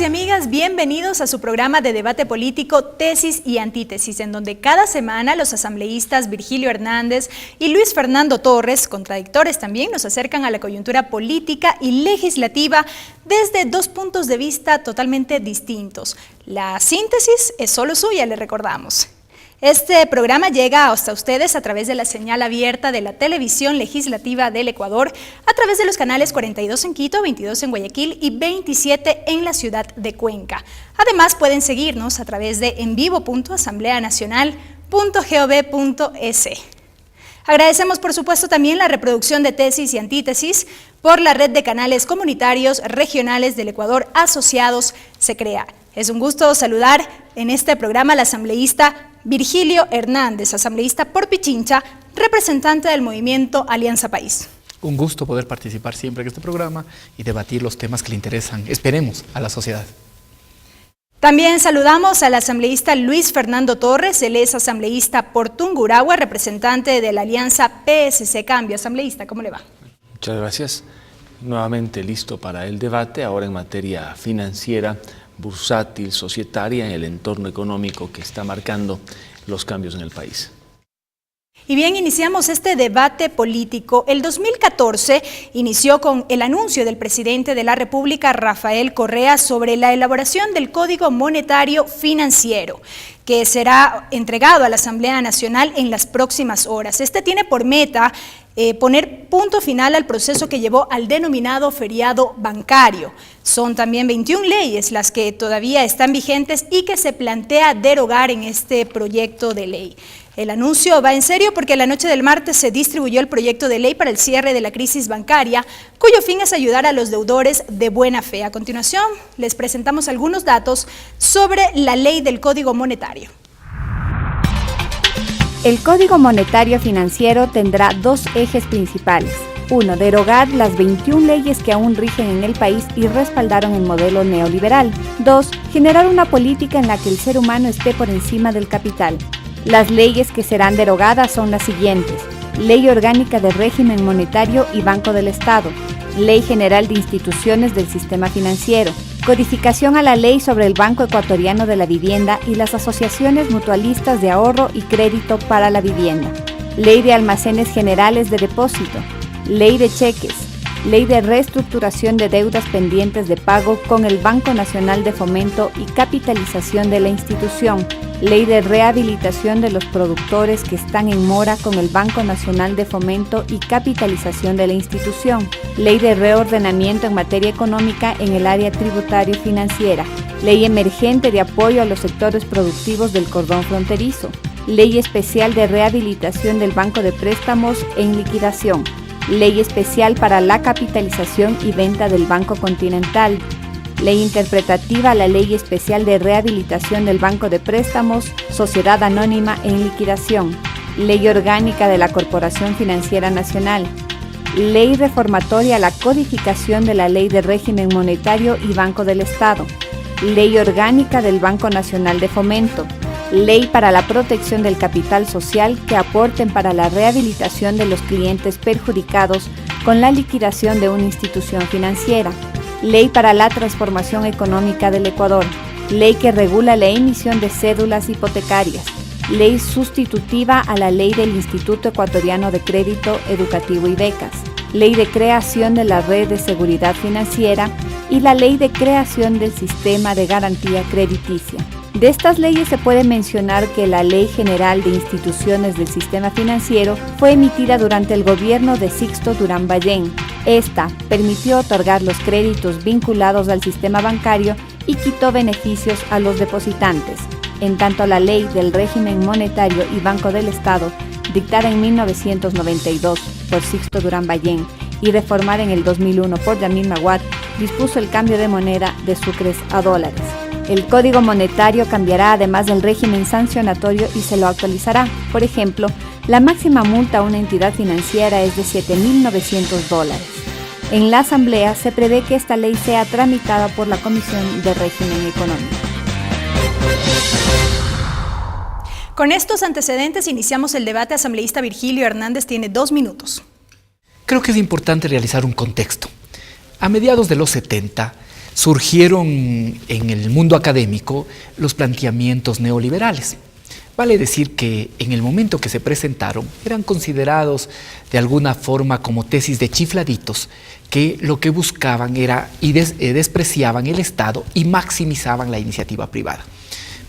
y amigas, bienvenidos a su programa de debate político Tesis y Antítesis, en donde cada semana los asambleístas Virgilio Hernández y Luis Fernando Torres, contradictores también, nos acercan a la coyuntura política y legislativa desde dos puntos de vista totalmente distintos. La síntesis es solo suya, le recordamos. Este programa llega hasta ustedes a través de la señal abierta de la televisión legislativa del Ecuador, a través de los canales 42 en Quito, 22 en Guayaquil y 27 en la ciudad de Cuenca. Además, pueden seguirnos a través de envivo.asambleanacional.gov.es. Agradecemos, por supuesto, también la reproducción de Tesis y Antítesis por la red de canales comunitarios regionales del Ecuador asociados SECREA. Es un gusto saludar en este programa al asambleísta Virgilio Hernández, asambleísta por Pichincha, representante del movimiento Alianza País. Un gusto poder participar siempre en este programa y debatir los temas que le interesan, esperemos, a la sociedad. También saludamos al asambleísta Luis Fernando Torres, él es asambleísta por Tungurahua, representante de la Alianza PSC Cambio. Asambleísta, ¿cómo le va? Muchas gracias. Nuevamente listo para el debate, ahora en materia financiera, bursátil, societaria, en el entorno económico que está marcando los cambios en el país. Y bien, iniciamos este debate político. El 2014 inició con el anuncio del presidente de la República, Rafael Correa, sobre la elaboración del Código Monetario Financiero, que será entregado a la Asamblea Nacional en las próximas horas. Este tiene por meta poner punto final al proceso que llevó al denominado feriado bancario. Son también 21 leyes las que todavía están vigentes y que se plantea derogar en este proyecto de ley. El anuncio va en serio porque la noche del martes se distribuyó el proyecto de ley para el cierre de la crisis bancaria, cuyo fin es ayudar a los deudores de buena fe. A continuación, les presentamos algunos datos sobre la ley del Código Monetario. El Código Monetario Financiero tendrá dos ejes principales. 1. Derogar las 21 leyes que aún rigen en el país y respaldaron el modelo neoliberal. 2. Generar una política en la que el ser humano esté por encima del capital. Las leyes que serán derogadas son las siguientes: Ley Orgánica de Régimen Monetario y Banco del Estado, Ley General de Instituciones del Sistema Financiero, codificación a la Ley sobre el Banco Ecuatoriano de la Vivienda y las asociaciones mutualistas de ahorro y crédito para la vivienda, Ley de Almacenes Generales de Depósito, Ley de Cheques, Ley de Reestructuración de Deudas Pendientes de Pago con el Banco Nacional de Fomento y Capitalización de la institución, Ley de Rehabilitación de los Productores que están en mora con el Banco Nacional de Fomento y Capitalización de la institución, Ley de Reordenamiento en materia económica en el área tributaria y financiera, Ley Emergente de Apoyo a los sectores productivos del cordón fronterizo, Ley Especial de Rehabilitación del Banco de Préstamos en liquidación, Ley Especial para la Capitalización y Venta del Banco Continental, Ley interpretativa a la Ley Especial de Rehabilitación del Banco de Préstamos, Sociedad Anónima en liquidación, Ley Orgánica de la Corporación Financiera Nacional, Ley reformatoria a la codificación de la Ley de Régimen Monetario y Banco del Estado, Ley Orgánica del Banco Nacional de Fomento, Ley para la protección del capital social que aporten para la rehabilitación de los clientes perjudicados con la liquidación de una institución financiera, Ley para la transformación económica del Ecuador, Ley que regula la emisión de cédulas hipotecarias, Ley sustitutiva a la Ley del Instituto Ecuatoriano de Crédito Educativo y Becas, Ley de creación de la Red de Seguridad Financiera y la Ley de creación del Sistema de Garantía Crediticia. De estas leyes se puede mencionar que la Ley General de Instituciones del Sistema Financiero fue emitida durante el gobierno de Sixto Durán Ballén. Esta permitió otorgar los créditos vinculados al sistema bancario y quitó beneficios a los depositantes. En tanto, la Ley del Régimen Monetario y Banco del Estado, dictada en 1992 por Sixto Durán Ballén y reformada en el 2001 por Yamil Maguad, dispuso el cambio de moneda de sucres a dólares. El Código Monetario cambiará además del régimen sancionatorio y se lo actualizará. Por ejemplo, la máxima multa a una entidad financiera es de $7.900. En la Asamblea se prevé que esta ley sea tramitada por la Comisión de Régimen Económico. Con estos antecedentes iniciamos el debate. Asambleísta Virgilio Hernández tiene 2 minutos. Creo que es importante realizar un contexto. A mediados de los 70, surgieron en el mundo académico los planteamientos neoliberales. Vale decir que en el momento que se presentaron eran considerados de alguna forma como tesis de chifladitos que lo que buscaban era y despreciaban el Estado y maximizaban la iniciativa privada.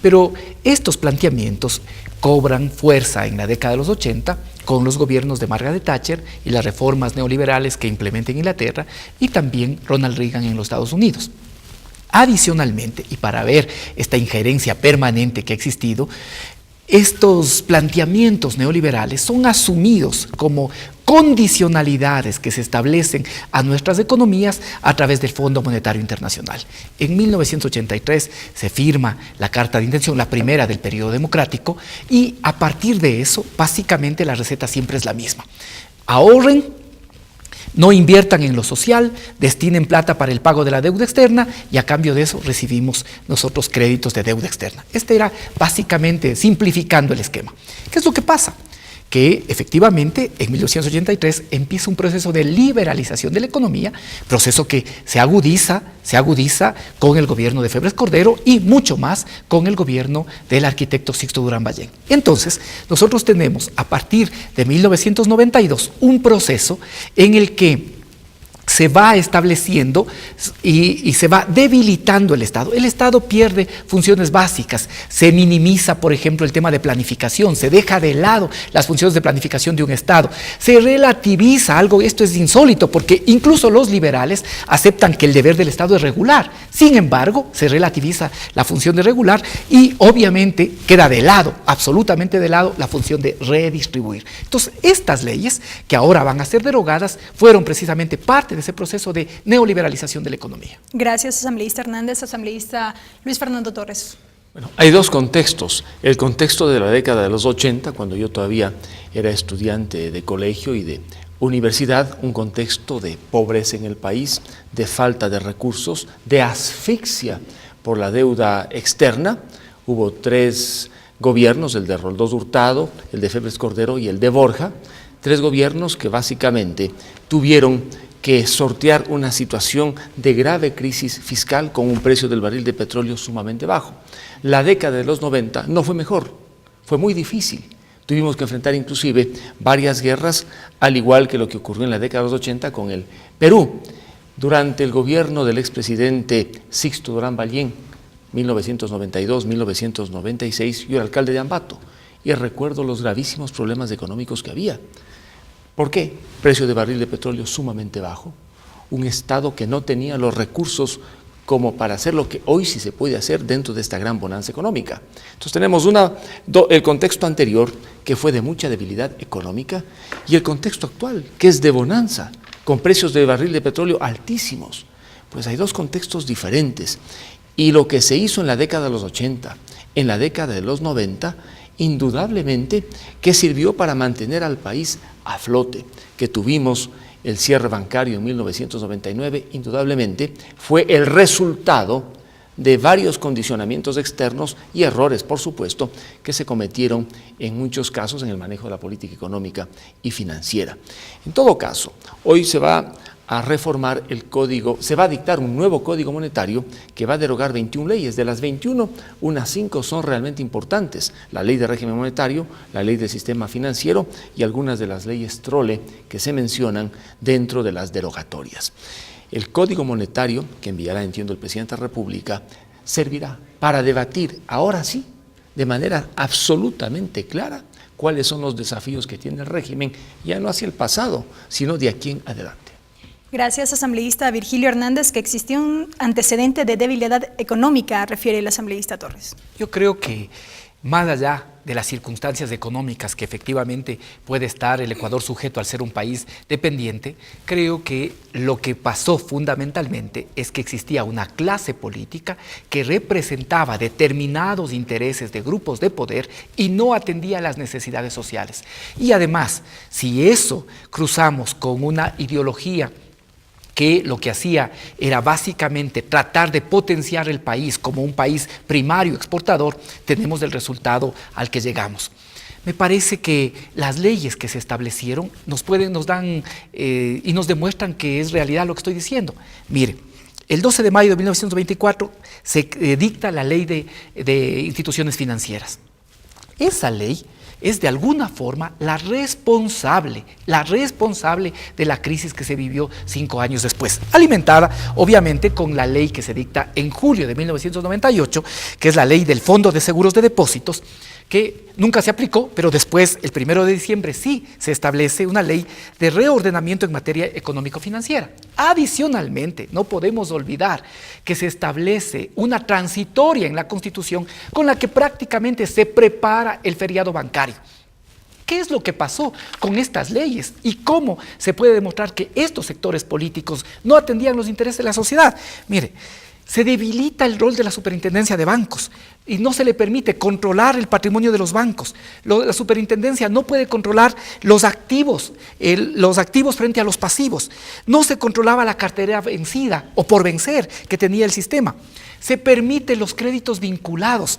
Pero estos planteamientos cobran fuerza en la década de los 80 con los gobiernos de Margaret Thatcher y las reformas neoliberales que implementa en Inglaterra y también Ronald Reagan en los Estados Unidos. Adicionalmente, y para ver esta injerencia permanente que ha existido, estos planteamientos neoliberales son asumidos como condicionalidades que se establecen a nuestras economías a través del Fondo Monetario Internacional. En 1983 se firma la Carta de Intención, la primera del periodo democrático, y a partir de eso, básicamente la receta siempre es la misma. Ahorren, no inviertan en lo social, destinen plata para el pago de la deuda externa y a cambio de eso recibimos nosotros créditos de deuda externa. Este era básicamente simplificando el esquema. ¿Qué es lo que pasa? Que efectivamente en 1983 empieza un proceso de liberalización de la economía, proceso que se agudiza con el gobierno de Febres Cordero y mucho más con el gobierno del arquitecto Sixto Durán Ballén. Entonces, nosotros tenemos a partir de 1992 un proceso en el que se va estableciendo y se va debilitando el Estado. El Estado pierde funciones básicas, se minimiza, por ejemplo, el tema de planificación, se deja de lado las funciones de planificación de un Estado, se relativiza algo, esto es insólito, porque incluso los liberales aceptan que el deber del Estado es regular, sin embargo, se relativiza la función de regular y obviamente queda de lado, absolutamente de lado, la función de redistribuir. Entonces, estas leyes, que ahora van a ser derogadas, fueron precisamente parte de ese proceso de neoliberalización de la economía. Gracias, asambleísta Hernández. Asambleísta Luis Fernando Torres. Bueno, hay dos contextos. El contexto de la década de los 80, cuando yo todavía era estudiante de colegio y de universidad, un contexto de pobreza en el país, de falta de recursos, de asfixia por la deuda externa. Hubo 3 gobiernos, el de Roldós Hurtado, el de Febres Cordero y el de Borja, 3 gobiernos que básicamente tuvieron que sortear una situación de grave crisis fiscal con un precio del barril de petróleo sumamente bajo. La década de los 90 no fue mejor, fue muy difícil. Tuvimos que enfrentar inclusive varias guerras, al igual que lo que ocurrió en la década de los 80 con el Perú. Durante el gobierno del expresidente Sixto Durán Ballén, 1992-1996, yo era alcalde de Ambato y recuerdo los gravísimos problemas económicos que había. ¿Por qué? Precio de barril de petróleo sumamente bajo, un Estado que no tenía los recursos como para hacer lo que hoy sí se puede hacer dentro de esta gran bonanza económica. Entonces tenemos el contexto anterior, que fue de mucha debilidad económica, y el contexto actual, que es de bonanza, con precios de barril de petróleo altísimos. Pues hay 2 contextos diferentes, y lo que se hizo en la década de los 80, en la década de los 90, indudablemente que sirvió para mantener al país a flote, que tuvimos el cierre bancario en 1999, indudablemente fue el resultado de varios condicionamientos externos y errores, por supuesto, que se cometieron en muchos casos en el manejo de la política económica y financiera. En todo caso, hoy se va a reformar el código, se va a dictar un nuevo código monetario que va a derogar 21 leyes. De las 21, unas 5 son realmente importantes: la ley de régimen monetario, la ley del sistema financiero y algunas de las leyes trole que se mencionan dentro de las derogatorias. El código monetario, que enviará, entiendo, el presidente de la República, servirá para debatir, ahora sí, de manera absolutamente clara, cuáles son los desafíos que tiene el régimen, ya no hacia el pasado, sino de aquí en adelante. Gracias, asambleísta Virgilio Hernández. Que existió un antecedente de debilidad económica, refiere el asambleísta Torres. Yo creo que más allá de las circunstancias económicas que efectivamente puede estar el Ecuador sujeto al ser un país dependiente, creo que lo que pasó fundamentalmente es que existía una clase política que representaba determinados intereses de grupos de poder y no atendía a las necesidades sociales. Y además, si eso cruzamos con una ideología que lo que hacía era básicamente tratar de potenciar el país como un país primario exportador, tenemos el resultado al que llegamos. Me parece que las leyes que se establecieron nos dan y nos demuestran que es realidad lo que estoy diciendo. Mire, el 12 de mayo de 1924 se dicta la ley de instituciones financieras. Esa ley es de alguna forma la responsable de la crisis que se vivió 5 años después, alimentada obviamente con la ley que se dicta en julio de 1998, que es la ley del Fondo de Seguros de Depósitos, que nunca se aplicó, pero después, el 1 de diciembre, sí se establece una ley de reordenamiento en materia económico-financiera. Adicionalmente, no podemos olvidar que se establece una transitoria en la Constitución con la que prácticamente se prepara el feriado bancario. ¿Qué es lo que pasó con estas leyes y cómo se puede demostrar que estos sectores políticos no atendían los intereses de la sociedad? Mire, se debilita el rol de la superintendencia de bancos y no se le permite controlar el patrimonio de los bancos. La superintendencia no puede controlar los activos frente a los pasivos. No se controlaba la cartera vencida o por vencer que tenía el sistema. Se permite los créditos vinculados.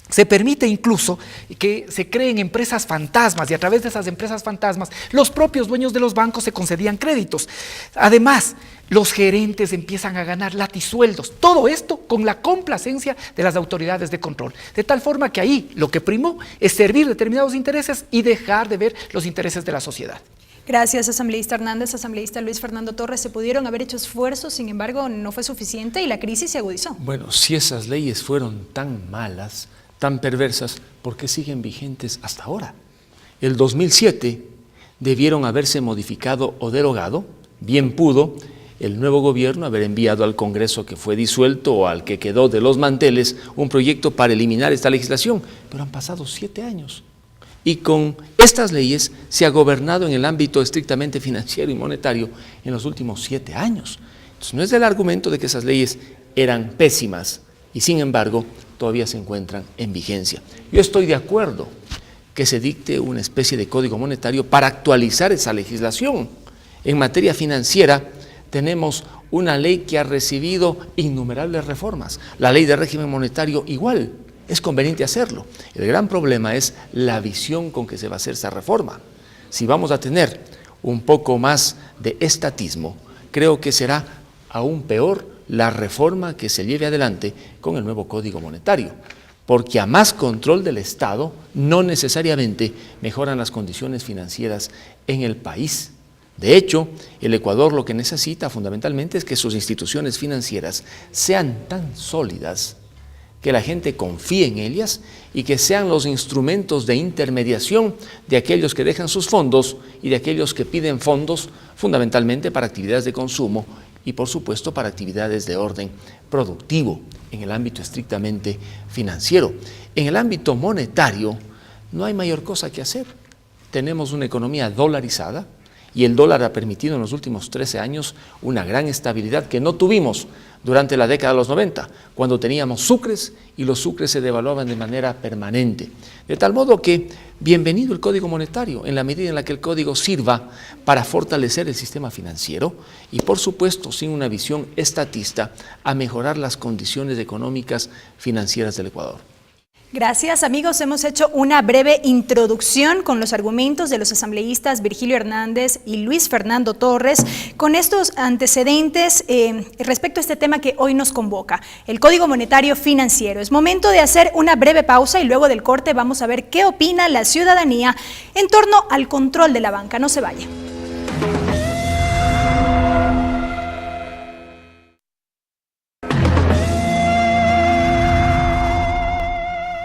Se permite incluso que se creen empresas fantasmas y a través de esas empresas fantasmas los propios dueños de los bancos se concedían créditos. Además, los gerentes empiezan a ganar latisueldos. Todo esto con la complacencia de las autoridades de control. De tal forma que ahí lo que primó es servir determinados intereses y dejar de ver los intereses de la sociedad. Gracias, asambleísta Hernández. Asambleísta Luis Fernando Torres, se pudieron haber hecho esfuerzos, sin embargo no fue suficiente y la crisis se agudizó. Bueno, si esas leyes fueron tan malas, tan perversas, ¿por qué siguen vigentes hasta ahora? El 2007 debieron haberse modificado o derogado. Bien pudo el nuevo gobierno haber enviado al Congreso que fue disuelto o al que quedó de los manteles un proyecto para eliminar esta legislación, pero han pasado 7 años. Y con estas leyes se ha gobernado en el ámbito estrictamente financiero y monetario en los últimos 7 años. Entonces no es el argumento de que esas leyes eran pésimas y sin embargo todavía se encuentran en vigencia. Yo estoy de acuerdo que se dicte una especie de código monetario para actualizar esa legislación. En materia financiera tenemos una ley que ha recibido innumerables reformas. La ley de régimen monetario igual, es conveniente hacerlo. El gran problema es la visión con que se va a hacer esa reforma. Si vamos a tener un poco más de estatismo, creo que será aún peor la reforma que se lleve adelante con el nuevo Código Monetario, porque a más control del Estado no necesariamente mejoran las condiciones financieras en el país. De hecho, el Ecuador lo que necesita fundamentalmente es que sus instituciones financieras sean tan sólidas que la gente confíe en ellas y que sean los instrumentos de intermediación de aquellos que dejan sus fondos y de aquellos que piden fondos fundamentalmente para actividades de consumo y por supuesto para actividades de orden productivo en el ámbito estrictamente financiero. En el ámbito monetario no hay mayor cosa que hacer. Tenemos una economía dolarizada y el dólar ha permitido en los últimos 13 años una gran estabilidad que no tuvimos durante la década de los 90, cuando teníamos sucres y los sucres se devaluaban de manera permanente. De tal modo que bienvenido el Código Monetario, en la medida en la que el código sirva para fortalecer el sistema financiero y, por supuesto, sin una visión estatista, a mejorar las condiciones económicas financieras del Ecuador. Gracias, amigos. Hemos hecho una breve introducción con los argumentos de los asambleístas Virgilio Hernández y Luis Fernando Torres con estos antecedentes respecto a este tema que hoy nos convoca, el Código Monetario Financiero. Es momento de hacer una breve pausa y luego del corte vamos a ver qué opina la ciudadanía en torno al control de la banca. No se vaya.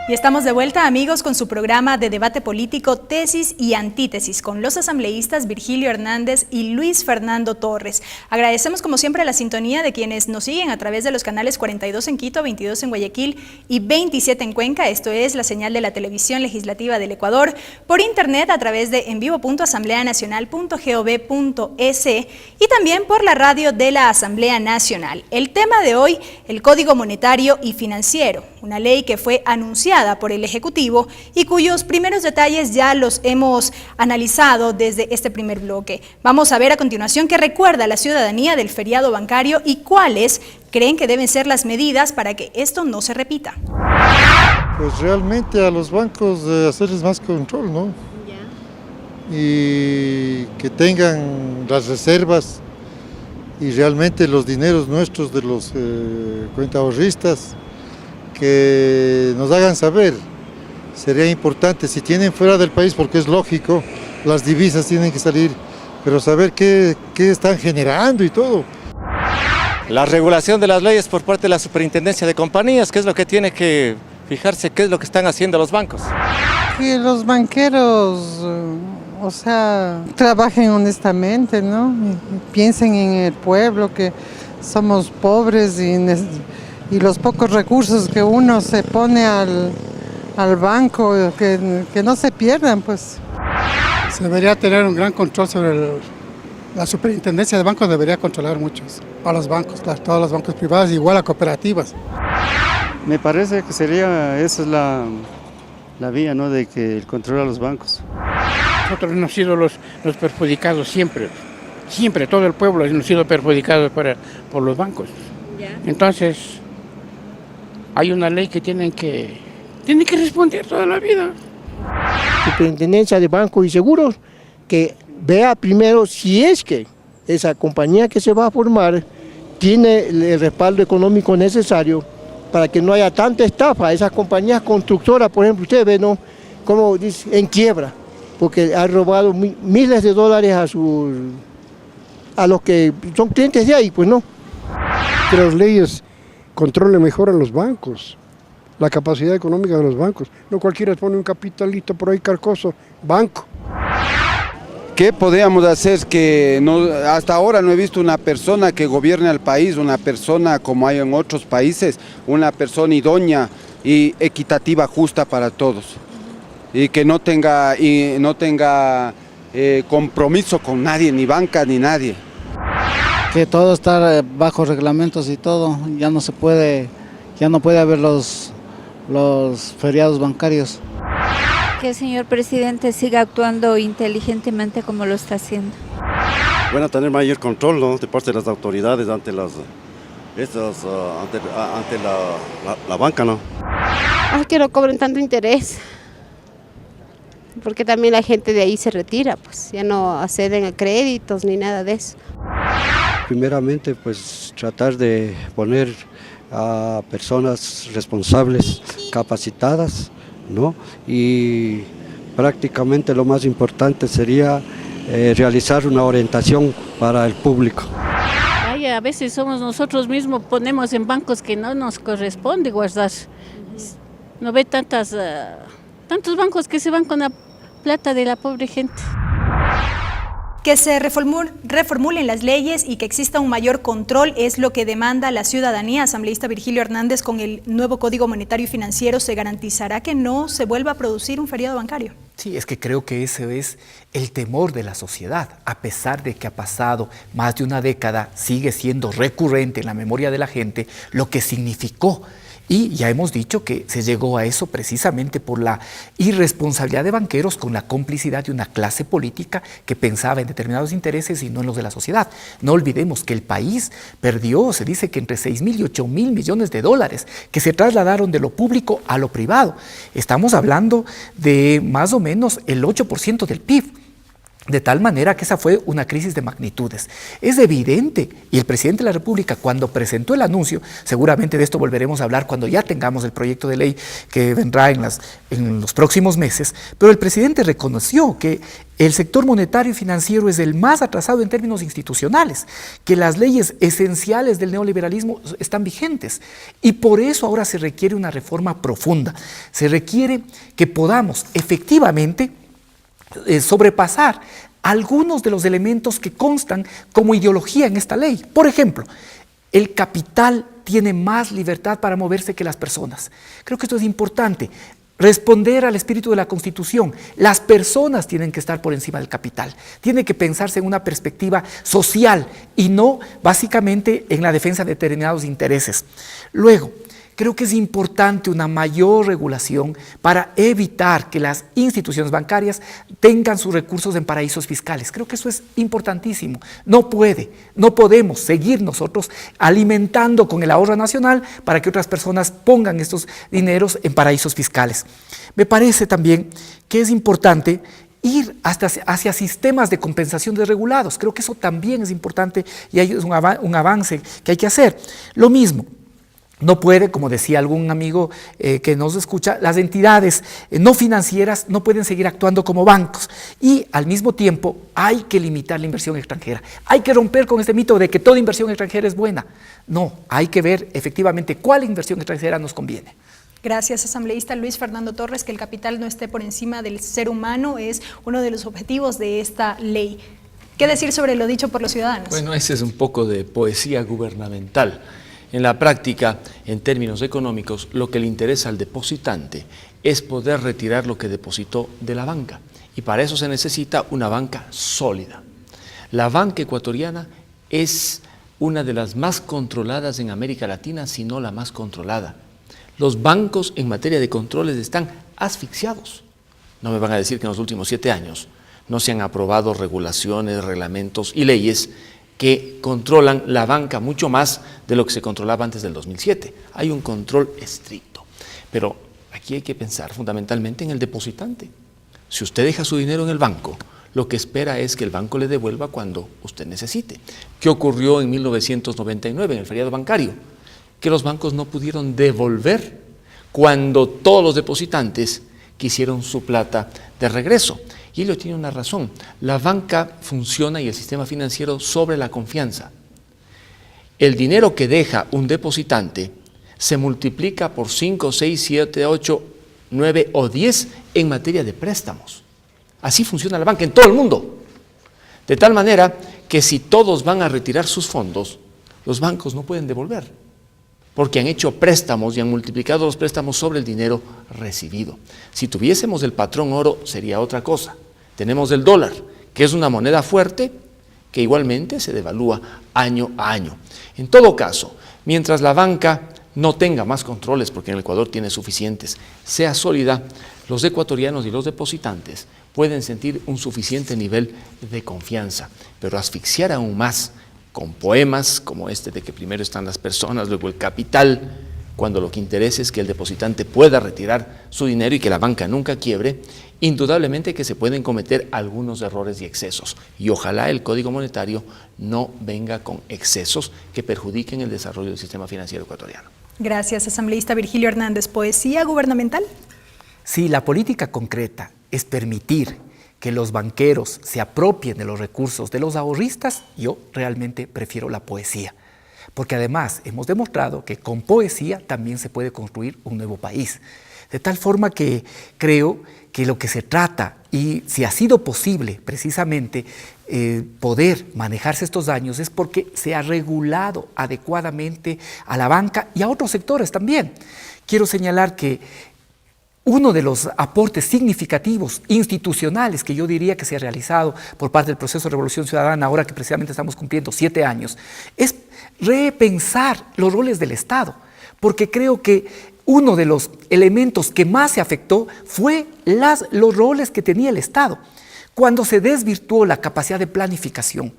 Y estamos de vuelta, amigos, con su programa de debate político Tesis y Antítesis con los asambleístas Virgilio Hernández y Luis Fernando Torres. Agradecemos como siempre la sintonía de quienes nos siguen a través de los canales 42 en Quito, 22 en Guayaquil y 27 en Cuenca. Esto es la señal de la televisión legislativa del Ecuador, por internet a través de envivo.asambleanacional.gov.es y también por la radio de la Asamblea Nacional. El tema de hoy, el Código Monetario y Financiero, una ley que fue anunciada por el Ejecutivo y cuyos primeros detalles ya los hemos analizado desde este primer bloque. Vamos a ver a continuación qué recuerda la ciudadanía del feriado bancario y cuáles creen que deben ser las medidas para que esto no se repita. Pues realmente a los bancos hacerles más control, ¿no? Y que tengan las reservas y realmente los dineros nuestros de los cuentaahorristas que nos hagan saber. Sería importante, si tienen fuera del país, porque es lógico, las divisas tienen que salir, pero saber qué están generando y todo. La regulación de las leyes por parte de la Superintendencia de Compañías, ¿qué es lo que tiene que fijarse? ¿Qué es lo que están haciendo los bancos? Que los banqueros, trabajen honestamente, ¿no? Y piensen en el pueblo, que somos pobres y los pocos recursos que uno se pone al banco, que no se pierdan, pues. Se debería tener un gran control sobre la superintendencia de bancos, debería controlar muchos, a los bancos, todos los bancos privados, igual a cooperativas. Me parece que esa es la vía, ¿no?, de que el control a los bancos. Nosotros hemos sido los perjudicados siempre, todo el pueblo hemos sido perjudicados por los bancos. Entonces, hay una ley que tienen que responder toda la vida. Superintendencia de Bancos y Seguros, que vea primero si es que esa compañía que se va a formar tiene el respaldo económico necesario para que no haya tanta estafa. Esas compañías constructoras, por ejemplo, usted ve, ¿no?, como dice, en quiebra, porque han robado miles de dólares a los que son clientes de ahí, pues no. Que las leyes controlen mejor a los bancos, la capacidad económica de los bancos. No cualquiera pone un capitalito por ahí carcoso, banco. ¿Qué podríamos hacer? Que hasta ahora no he visto una persona que gobierne al país, una persona como hay en otros países, una persona idónea y equitativa, justa para todos, y que no tenga compromiso con nadie, ni banca ni nadie. Que todo está bajo reglamentos y todo, ya no puede haber los feriados bancarios. Que el señor presidente siga actuando inteligentemente como lo está haciendo. Bueno, tener mayor control, ¿no?, de parte de las autoridades ante la banca, ¿no? Que no cobren tanto interés, porque también la gente de ahí se retira, pues ya no acceden a créditos ni nada de eso. Primeramente, pues tratar de poner a personas responsables, capacitadas, ¿no? Y prácticamente lo más importante sería realizar una orientación para el público. A veces somos nosotros mismos, ponemos en bancos que no nos corresponde guardar. No ve tantos bancos que se van con la plata de la pobre gente. Que se reformulen las leyes y que exista un mayor control es lo que demanda la ciudadanía. Asambleísta Virgilio Hernández, con el nuevo Código Monetario y Financiero, ¿se garantizará que no se vuelva a producir un feriado bancario? Sí, es que creo que ese es el temor de la sociedad. A pesar de que ha pasado más de una década, sigue siendo recurrente en la memoria de la gente lo que significó. Y ya hemos dicho que se llegó a eso precisamente por la irresponsabilidad de banqueros con la complicidad de una clase política que pensaba en determinados intereses y no en los de la sociedad. No olvidemos que el país perdió, se dice que entre 6.000 y 8.000 millones de dólares que se trasladaron de lo público a lo privado. Estamos hablando de más o menos el 8% del PIB. De tal manera que esa fue una crisis de magnitudes. Es evidente, y el presidente de la República, cuando presentó el anuncio, seguramente de esto volveremos a hablar cuando ya tengamos el proyecto de ley que vendrá en los próximos meses, pero el presidente reconoció que el sector monetario y financiero es el más atrasado en términos institucionales, que las leyes esenciales del neoliberalismo están vigentes y por eso ahora se requiere una reforma profunda. Se requiere que podamos efectivamente sobrepasar algunos de los elementos que constan como ideología en esta ley. Por ejemplo, el capital tiene más libertad para moverse que las personas. Creo que esto es importante. Responder al espíritu de la Constitución. Las personas tienen que estar por encima del capital. Tiene que pensarse en una perspectiva social y no básicamente en la defensa de determinados intereses. Luego, creo que es importante una mayor regulación para evitar que las instituciones bancarias tengan sus recursos en paraísos fiscales. Creo que eso es importantísimo. No podemos seguir nosotros alimentando con el ahorro nacional para que otras personas pongan estos dineros en paraísos fiscales. Me parece también que es importante ir hacia sistemas de compensación desregulados. Creo que eso también es importante y es un avance que hay que hacer. Lo mismo. No puede, como decía algún amigo que nos escucha, las entidades no financieras no pueden seguir actuando como bancos y al mismo tiempo hay que limitar la inversión extranjera. Hay que romper con este mito de que toda inversión extranjera es buena. No, hay que ver efectivamente cuál inversión extranjera nos conviene. Gracias, asambleísta Luis Fernando Torres. Que el capital no esté por encima del ser humano es uno de los objetivos de esta ley. ¿Qué decir sobre lo dicho por los ciudadanos? Bueno, ese es un poco de poesía gubernamental. En la práctica, en términos económicos, lo que le interesa al depositante es poder retirar lo que depositó de la banca. Y para eso se necesita una banca sólida. La banca ecuatoriana es una de las más controladas en América Latina, si no la más controlada. Los bancos en materia de controles están asfixiados. No me van a decir que en los últimos 7 años no se han aprobado regulaciones, reglamentos y leyes que controlan la banca mucho más de lo que se controlaba antes del 2007. Hay un control estricto. Pero aquí hay que pensar fundamentalmente en el depositante. Si usted deja su dinero en el banco, lo que espera es que el banco le devuelva cuando usted necesite. ¿Qué ocurrió en 1999 en el feriado bancario? Que los bancos no pudieron devolver cuando todos los depositantes quisieron su plata de regreso. Y ello tiene una razón. La banca funciona y el sistema financiero sobre la confianza. El dinero que deja un depositante se multiplica por 5, 6, 7, 8, 9 o 10 en materia de préstamos. Así funciona la banca en todo el mundo. De tal manera que si todos van a retirar sus fondos, los bancos no pueden devolver, porque han hecho préstamos y han multiplicado los préstamos sobre el dinero recibido. Si tuviésemos el patrón oro sería otra cosa. Tenemos el dólar, que es una moneda fuerte que igualmente se devalúa año a año. En todo caso, mientras la banca no tenga más controles, porque en el Ecuador tiene suficientes, sea sólida, los ecuatorianos y los depositantes pueden sentir un suficiente nivel de confianza, pero asfixiar aún más con poemas como este de que primero están las personas, luego el capital, cuando lo que interesa es que el depositante pueda retirar su dinero y que la banca nunca quiebre, indudablemente que se pueden cometer algunos errores y excesos. Y ojalá el Código Monetario no venga con excesos que perjudiquen el desarrollo del sistema financiero ecuatoriano. Gracias, asambleísta Virgilio Hernández. ¿Poesía gubernamental? Sí, la política concreta es permitir que los banqueros se apropien de los recursos de los ahorristas. Yo realmente prefiero la poesía, porque además hemos demostrado que con poesía también se puede construir un nuevo país. De tal forma que creo que lo que se trata, y si ha sido posible precisamente poder manejarse estos años, es porque se ha regulado adecuadamente a la banca y a otros sectores también. Quiero señalar que uno de los aportes significativos institucionales que yo diría que se ha realizado por parte del proceso de Revolución Ciudadana, ahora que precisamente estamos cumpliendo 7 años, es repensar los roles del Estado, porque creo que uno de los elementos que más se afectó fue los roles que tenía el Estado. Cuando se desvirtuó la capacidad de planificación,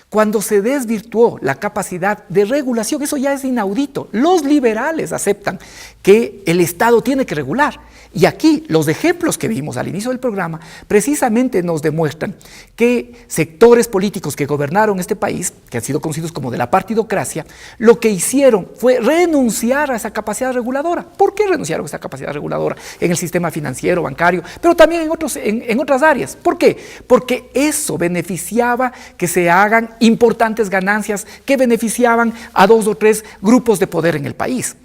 cuando se desvirtuó la capacidad de regulación, eso ya es inaudito. Los liberales aceptan que el Estado tiene que regular. Y aquí los ejemplos que vimos al inicio del programa precisamente nos demuestran que sectores políticos que gobernaron este país, que han sido conocidos como de la partidocracia, lo que hicieron fue renunciar a esa capacidad reguladora. ¿Por qué renunciaron a esa capacidad reguladora en el sistema financiero, bancario, pero también en otras áreas? ¿Por qué? Porque eso beneficiaba que se hagan importantes ganancias que beneficiaban a 2 o 3 grupos de poder en el país.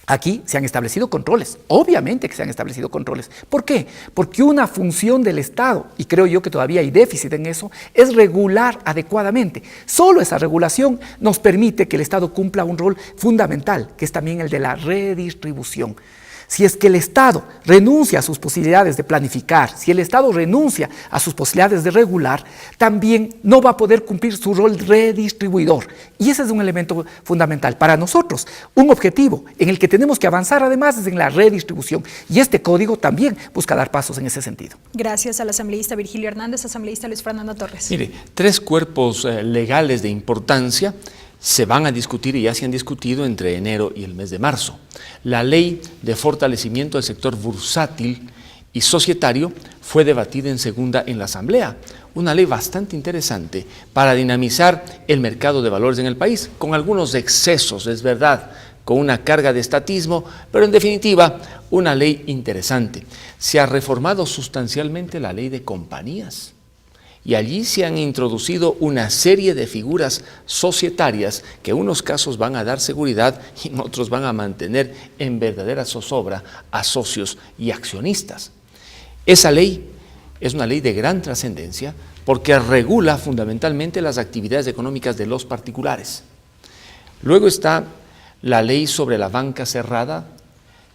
Aquí se han establecido controles, obviamente que se han establecido controles. ¿Por qué? Porque una función del Estado, y creo yo que todavía hay déficit en eso, es regular adecuadamente. Solo esa regulación nos permite que el Estado cumpla un rol fundamental, que es también el de la redistribución. Si es que el Estado renuncia a sus posibilidades de planificar, si el Estado renuncia a sus posibilidades de regular, también no va a poder cumplir su rol redistribuidor. Y ese es un elemento fundamental. Para nosotros, un objetivo en el que tenemos que avanzar además es en la redistribución. Y este código también busca dar pasos en ese sentido. Gracias al asambleísta Virgilio Hernández, asambleísta Luis Fernando Torres. Mire, 3 cuerpos legales de importancia se van a discutir y ya se han discutido entre enero y el mes de marzo. La ley de fortalecimiento del sector bursátil y societario fue debatida en segunda en la Asamblea. Una ley bastante interesante para dinamizar el mercado de valores en el país, con algunos excesos, es verdad, con una carga de estatismo, pero en definitiva, una ley interesante. Se ha reformado sustancialmente la ley de compañías y allí se han introducido una serie de figuras societarias que en unos casos van a dar seguridad y en otros van a mantener en verdadera zozobra a socios y accionistas. Esa ley es una ley de gran trascendencia porque regula fundamentalmente las actividades económicas de los particulares. Luego está la ley sobre la banca cerrada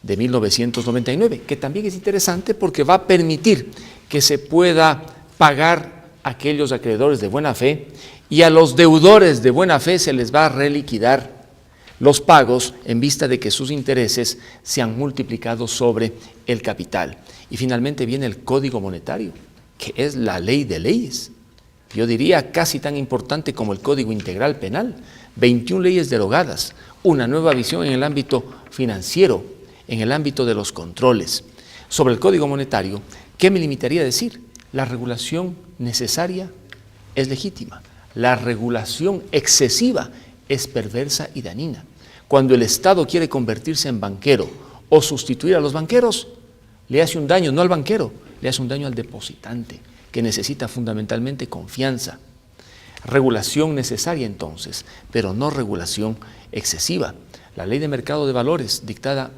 de 1999, que también es interesante porque va a permitir que se pueda pagar a aquellos acreedores de buena fe y a los deudores de buena fe se les va a reliquidar los pagos en vista de que sus intereses se han multiplicado sobre el capital. Y finalmente viene el Código Monetario, que es la ley de leyes. Yo diría casi tan importante como el Código Integral Penal, 21 leyes derogadas, una nueva visión en el ámbito financiero, en el ámbito de los controles. Sobre el Código Monetario, ¿qué me limitaría a decir? La regulación necesaria es legítima, la regulación excesiva es perversa y dañina. Cuando el Estado quiere convertirse en banquero o sustituir a los banqueros, le hace un daño no al banquero, le hace un daño al depositante, que necesita fundamentalmente confianza. Regulación necesaria entonces, pero no regulación excesiva. La Ley de Mercado de Valores, dictada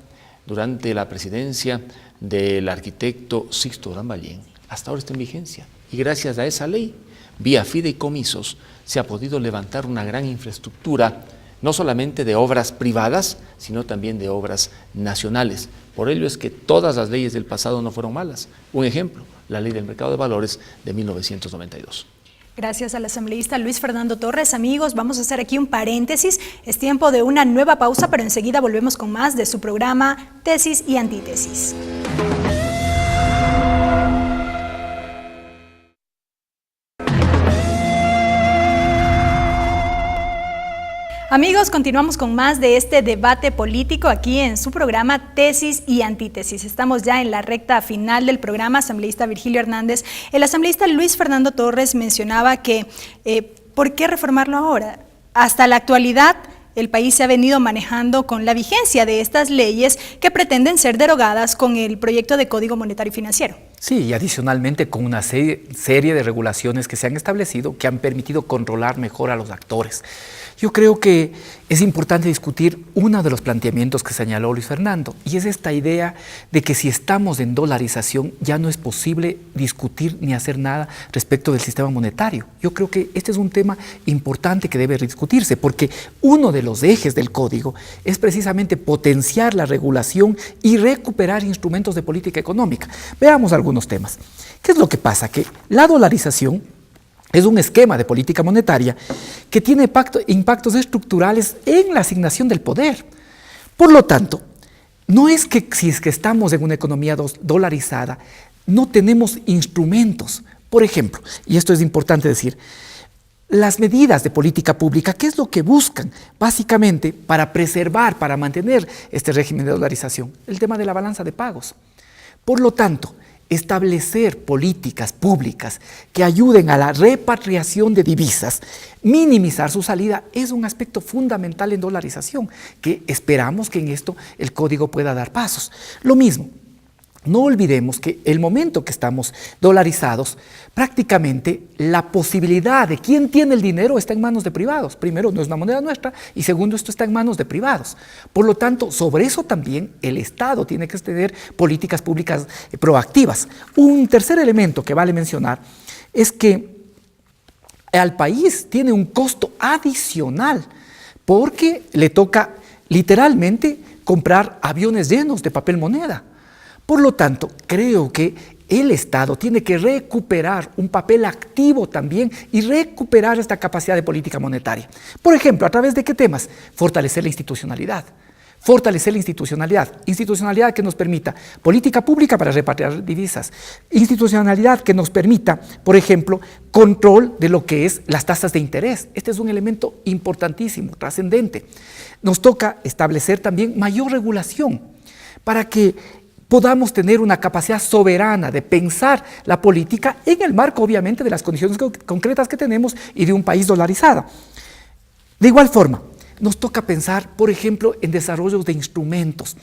durante la presidencia del arquitecto Sixto Durán Ballén, hasta ahora está en vigencia. Y gracias a esa ley, vía fideicomisos, se ha podido levantar una gran infraestructura, no solamente de obras privadas, sino también de obras nacionales. Por ello es que todas las leyes del pasado no fueron malas. Un ejemplo, la Ley del Mercado de Valores de 1992. Gracias al asambleísta Luis Fernando Torres. Amigos, vamos a hacer aquí un paréntesis. Es tiempo de una nueva pausa, pero enseguida volvemos con más de su programa Tesis y Antítesis. Amigos, continuamos con más de este debate político aquí en su programa Tesis y Antítesis. Estamos ya en la recta final del programa. Asambleísta Virgilio Hernández, el asambleísta Luis Fernando Torres mencionaba que ¿por qué reformarlo ahora? Hasta la actualidad el país se ha venido manejando con la vigencia de estas leyes que pretenden ser derogadas con el proyecto de Código Monetario y Financiero. Sí, y adicionalmente con una serie de regulaciones que se han establecido que han permitido controlar mejor a los actores. Yo creo que es importante discutir uno de los planteamientos que señaló Luis Fernando, y es esta idea de que si estamos en dolarización ya no es posible discutir ni hacer nada respecto del sistema monetario. Yo creo que este es un tema importante que debe discutirse, porque uno de los ejes del código es precisamente potenciar la regulación y recuperar instrumentos de política económica. Veamos algunos temas. ¿Qué es lo que pasa? Que la dolarización es un esquema de política monetaria que tiene impactos estructurales en la asignación del poder. Por lo tanto, no es que si es que estamos en una economía dolarizada, no tenemos instrumentos. Por ejemplo, y esto es importante decir, las medidas de política pública, ¿qué es lo que buscan? Básicamente, para preservar, para mantener este régimen de dolarización, el tema de la balanza de pagos. Por lo tanto, establecer políticas públicas que ayuden a la repatriación de divisas, minimizar su salida, es un aspecto fundamental en dolarización, que esperamos que en esto el código pueda dar pasos. Lo mismo, no olvidemos que el momento que estamos dolarizados, prácticamente la posibilidad de quién tiene el dinero está en manos de privados. Primero, no es una moneda nuestra, y segundo, esto está en manos de privados. Por lo tanto, sobre eso también el Estado tiene que tener políticas públicas proactivas. Un tercer elemento que vale mencionar es que al país tiene un costo adicional porque le toca literalmente comprar aviones llenos de papel moneda. Por lo tanto, creo que el Estado tiene que recuperar un papel activo también y recuperar esta capacidad de política monetaria. Por ejemplo, ¿a través de qué temas? Fortalecer la institucionalidad. Fortalecer la institucionalidad que nos permita política pública para repatriar divisas, institucionalidad que nos permita, por ejemplo, control de lo que es las tasas de interés. Este es un elemento importantísimo, trascendente. Nos toca establecer también mayor regulación para que podamos tener una capacidad soberana de pensar la política en el marco, obviamente, de las condiciones concretas que tenemos y de un país dolarizado. De igual forma, nos toca pensar, por ejemplo, en desarrollos de instrumentos.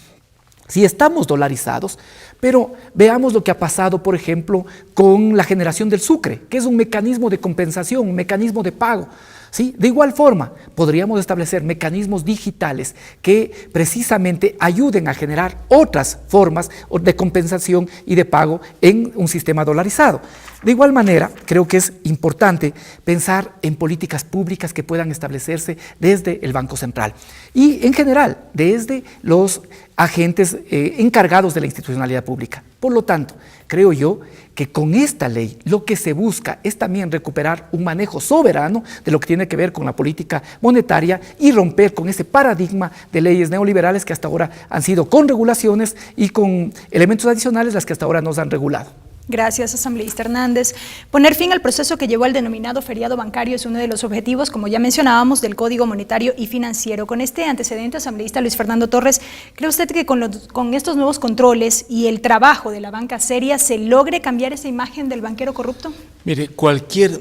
Si estamos dolarizados, pero veamos lo que ha pasado, por ejemplo, con la generación del sucre, que es un mecanismo de compensación, un mecanismo de pago. ¿Sí? De igual forma, podríamos establecer mecanismos digitales que precisamente ayuden a generar otras formas de compensación y de pago en un sistema dolarizado. De igual manera, creo que es importante pensar en políticas públicas que puedan establecerse desde el Banco Central y, en general, desde los agentes encargados de la institucionalidad pública. Por lo tanto, creo yo que con esta ley lo que se busca es también recuperar un manejo soberano de lo que tiene que ver con la política monetaria y romper con ese paradigma de leyes neoliberales que hasta ahora han sido con regulaciones y con elementos adicionales las que hasta ahora nos han regulado. Gracias, asambleísta Hernández. Poner fin al proceso que llevó al denominado feriado bancario es uno de los objetivos, como ya mencionábamos, del Código Monetario y Financiero. Con este antecedente, asambleísta Luis Fernando Torres, ¿cree usted que con estos nuevos controles y el trabajo de la banca seria se logre cambiar esa imagen del banquero corrupto? Mire, cualquier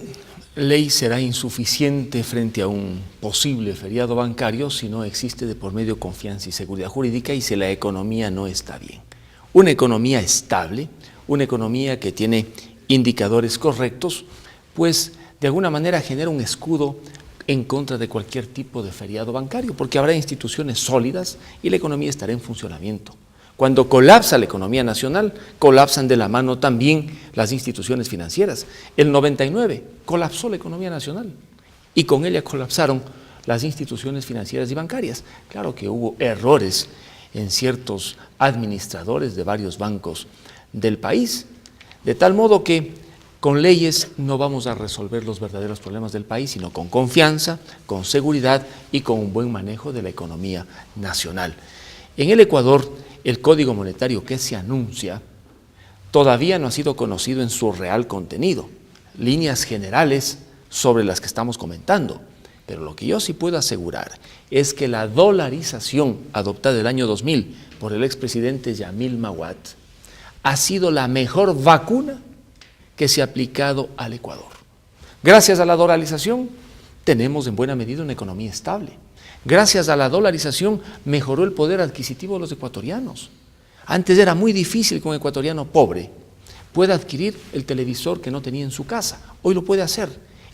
ley será insuficiente frente a un posible feriado bancario si no existe de por medio confianza y seguridad jurídica y si la economía no está bien. Una economía estable, una economía que tiene indicadores correctos, pues de alguna manera genera un escudo en contra de cualquier tipo de feriado bancario, porque habrá instituciones sólidas y la economía estará en funcionamiento. Cuando colapsa la economía nacional, colapsan de la mano también las instituciones financieras. El 99 colapsó la economía nacional y con ella colapsaron las instituciones financieras y bancarias. Claro que hubo errores en ciertos administradores de varios bancos del país, de tal modo que con leyes no vamos a resolver los verdaderos problemas del país, sino con confianza, con seguridad y con un buen manejo de la economía nacional. En el Ecuador, el Código Monetario que se anuncia todavía no ha sido conocido en su real contenido, líneas generales sobre las que estamos comentando, pero lo que yo sí puedo asegurar es que la dolarización adoptada el año 2000 por el expresidente Yamil Mahuad ha sido la mejor vacuna que se ha aplicado al Ecuador. Gracias a la dolarización tenemos en buena medida una economía estable. Gracias a la dolarización mejoró el poder adquisitivo de los ecuatorianos. Antes era muy difícil que un ecuatoriano pobre pueda adquirir el televisor que no tenía en su casa. Hoy lo puede hacer.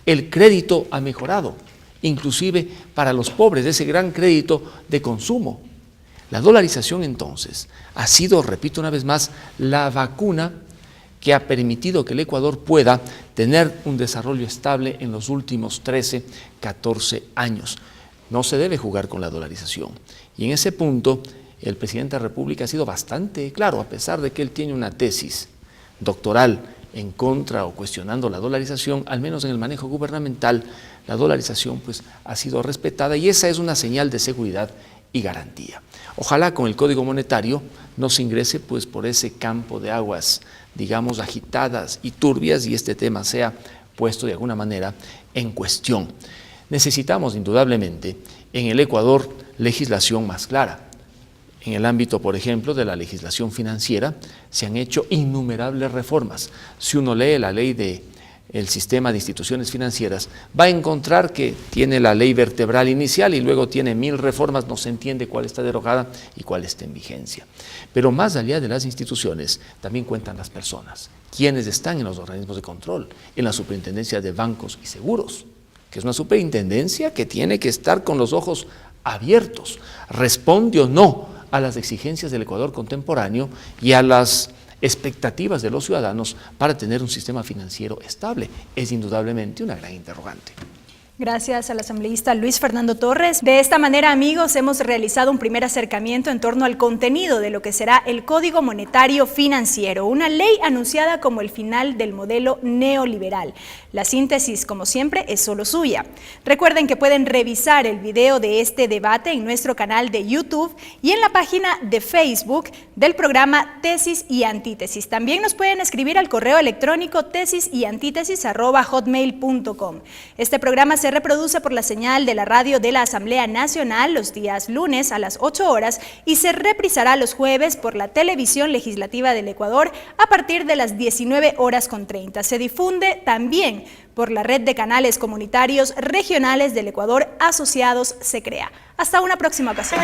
El crédito ha mejorado, inclusive para los pobres, ese gran crédito de consumo. La dolarización entonces ha sido, repito una vez más, la vacuna que ha permitido que el Ecuador pueda tener un desarrollo estable en los últimos 13, 14 años. No se debe jugar con la dolarización. Y en ese punto, el presidente de la República ha sido bastante claro, a pesar de que él tiene una tesis doctoral en contra o cuestionando la dolarización, al menos en el manejo gubernamental, la dolarización pues, ha sido respetada y esa es una señal de seguridad y garantía. Ojalá con el Código Monetario no se ingrese pues, por ese campo de aguas, digamos, agitadas y turbias y este tema sea puesto de alguna manera en cuestión. Necesitamos indudablemente en el Ecuador legislación más clara. En el ámbito, por ejemplo, de la legislación financiera se han hecho innumerables reformas. Si uno lee la ley del sistema de instituciones financieras, va a encontrar que tiene la ley vertebral inicial y luego tiene 1000 reformas, no se entiende cuál está derogada y cuál está en vigencia. Pero más allá de las instituciones, también cuentan las personas, quienes están en los organismos de control, en la superintendencia de bancos y seguros, que es una superintendencia que tiene que estar con los ojos abiertos, responde o no a las exigencias del Ecuador contemporáneo y a las expectativas de los ciudadanos para tener un sistema financiero estable. Es indudablemente una gran interrogante. Gracias al asambleísta Luis Fernando Torres. De esta manera, amigos, hemos realizado un primer acercamiento en torno al contenido de lo que será el Código Monetario Financiero, una ley anunciada como el final del modelo neoliberal. La síntesis, como siempre, es solo suya. Recuerden que pueden revisar el video de este debate en nuestro canal de YouTube y en la página de Facebook del programa Tesis y Antítesis. También nos pueden escribir al correo electrónico tesisyantitesis@hotmail.com. Este programa se se reproduce por la señal de la radio de la Asamblea Nacional los días lunes a las 8 horas y se reprisará los jueves por la televisión legislativa del Ecuador a partir de las 19:30. Se difunde también por la red de canales comunitarios regionales del Ecuador asociados Se Crea. Hasta una próxima ocasión.